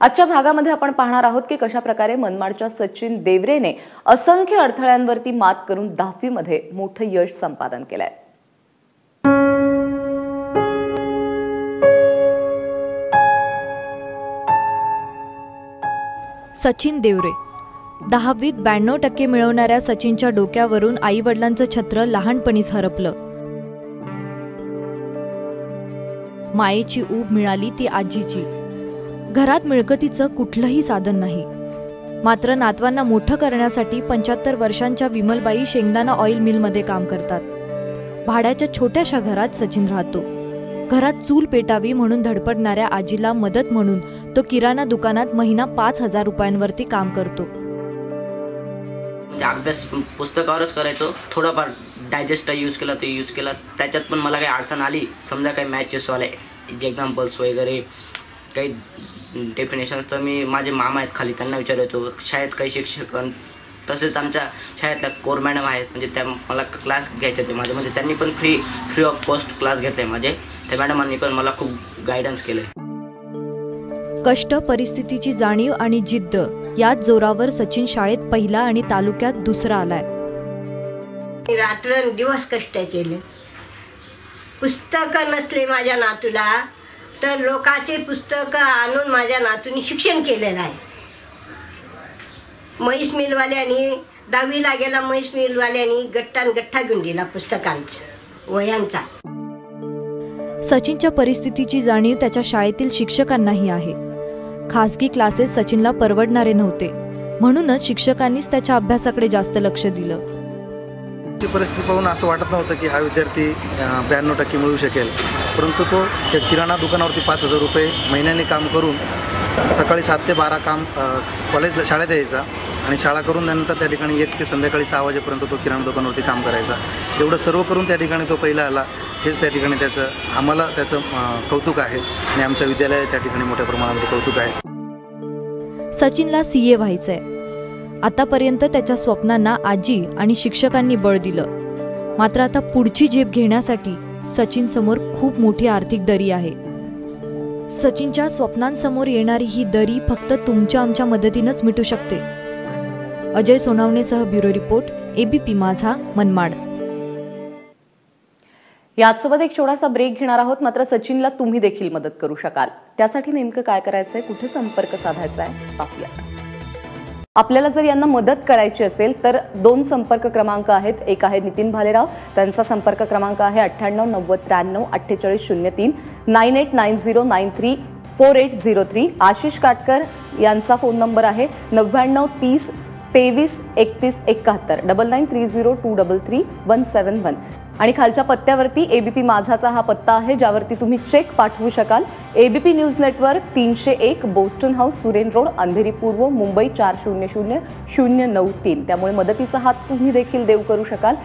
आजच्या भागामध्ये आपण पाहणार आहोत की कशा प्रकारे मनमाडच्या सचिन देवरेने असंख्य अडथळ्यांवरती मात करून 10वी मध्ये मोठं यश संपादन केलंय। सचिन देवरे 10वीत 92% मिळवणाऱ्या सचिनच्या डोक्यावरून आई वडिलांचं छत्र लहानपणीच हरपलं। मायेची ऊब मिळाली ती आजीची। घरात मिळकतीचं कुठलंही साधन नाही, मात्र नातवांना मोठं करण्यासाठी 75 वर्षांच्या विमलबाई शेंगदाणा ऑइल मिलमध्ये काम करतात। भाड्याच्या छोट्याशा घरात सचिन राहतो। घरात चूल पेटावी म्हणून धडपडणाऱ्या आजीला मदत म्हणून तो किराणा दुकानात महिना 5000 रुपयांवरती काम करतो। अभ्यास पुस्तकावरच करायचो, थोडाफार डायजेस्ट यूज केला त्याच्यात पण मला काही अडचण आली, समजा काही मॅचेस वाले एक्झाम्पल्स वगैरे काही डेफिनेशन्स, तर मी माझे मामा आहेत खाली त्यांना विचारायचो। शाळेत काही शिक्षक तसेच आमच्या शाळेतल्या कोर मॅडम आहेत, म्हणजे त्या मला क्लास घ्यायचे ते माझे, म्हणजे त्यांनी पण फ्री ऑफ कॉस्ट क्लास घेतले माझे। त्या मॅडमांनी पण मला खूप गायडन्स केले। कष्ट, परिस्थितीची जाणीव आणि जिद्द याच जोरावर सचिन शाळेत पहिला आणि तालुक्यात दुसरा आलाय। रात्रंदिवस कष्ट केले। पुस्तकं नसले माझ्या नातूला तर लोकांचे पुस्तकं आणून माझ्या नातूने शिक्षण केलेलं आहे। म्हैस मिलवाल्यांनी 10वीला गेला, म्हैस मिलवाल्यांनी गठ्ठा घेऊन दिला पुस्तकांचा वह्यांचा। सचिनच्या परिस्थितीची जाणीव त्याच्या शाळेतील शिक्षकांनाही आहे। खासगी क्लासेस सचिनला परवडणारे नव्हते, म्हणूनच शिक्षकांनीच त्याच्या अभ्यासाकडे जास्त लक्ष दिलं। ची परिस्थिती पाहून असं वाटत नव्हतं की हा विद्यार्थी 92% मिळवू शकेल, परंतु तो किराणा दुकानावरती 5000 रुपये महिन्याने काम करून सकाळी 7 ते 12 काम शाळेत यायचा आणि शाळा करून त्यानंतर त्या ठिकाणी 1 ते संध्याकाळी 6 वाजेपर्यंत तो किराणा दुकानावरती काम करायचा। एवढं सर्व करून त्या ठिकाणी तो पहिला आला, हेच त्या ठिकाणी आम्हाला त्याचं कौतुक आहे आणि आमच्या विद्यालयात त्या ठिकाणी मोठ्या प्रमाणामध्ये कौतुक आहे। सचिनला CA व्हायचंय। आतापर्यंत त्याच्या स्वप्नांना आजी आणि शिक्षकांनी बळ दिलं, मात्र आता पुढची झेप घेण्यासाठी सचिन समोर खूप मोठी आर्थिक दरी आहे। सचिनच्या स्वप्नांसमोर येणारी ही दरी फक्त तुमच्या आमच्या मदतीनेच मिटू शकते। अजय सोनावणेसह ब्युरो रिपोर्ट, ABP माझा, मनमाड। यासोबत एक छोटासा ब्रेक घेणार आहोत, मात्र सचिनला तुम्ही देखील मदत करू शकाल। त्यासाठी नेमकं काय करायचंय, कुठे संपर्क साधायचा आहे पाहूया। आपल्याला जर यांना मदत करायची असेल तर 2 संपर्क क्रमांक आहेत। एक आहे नितीन भालेराव, त्यांचा संपर्क क्रमांक आहे 98 90 93 48 03, 9890934803। आशिष काटकर यांचा फोन नंबर आहे 99 30 23 31 71, 9930233171। आणि खालच्या पत्त्यावरती ABP माझाचा हा पत्ता आहे, ज्यावरती तुम्ही चेक पाठवू शकाल। ABP news network 301 Boston house, Suren road, Andheri पूर्व, मुंबई 400093। त्यामुळे मदतीचा हात तुम्ही देखील देऊ करू शकाल।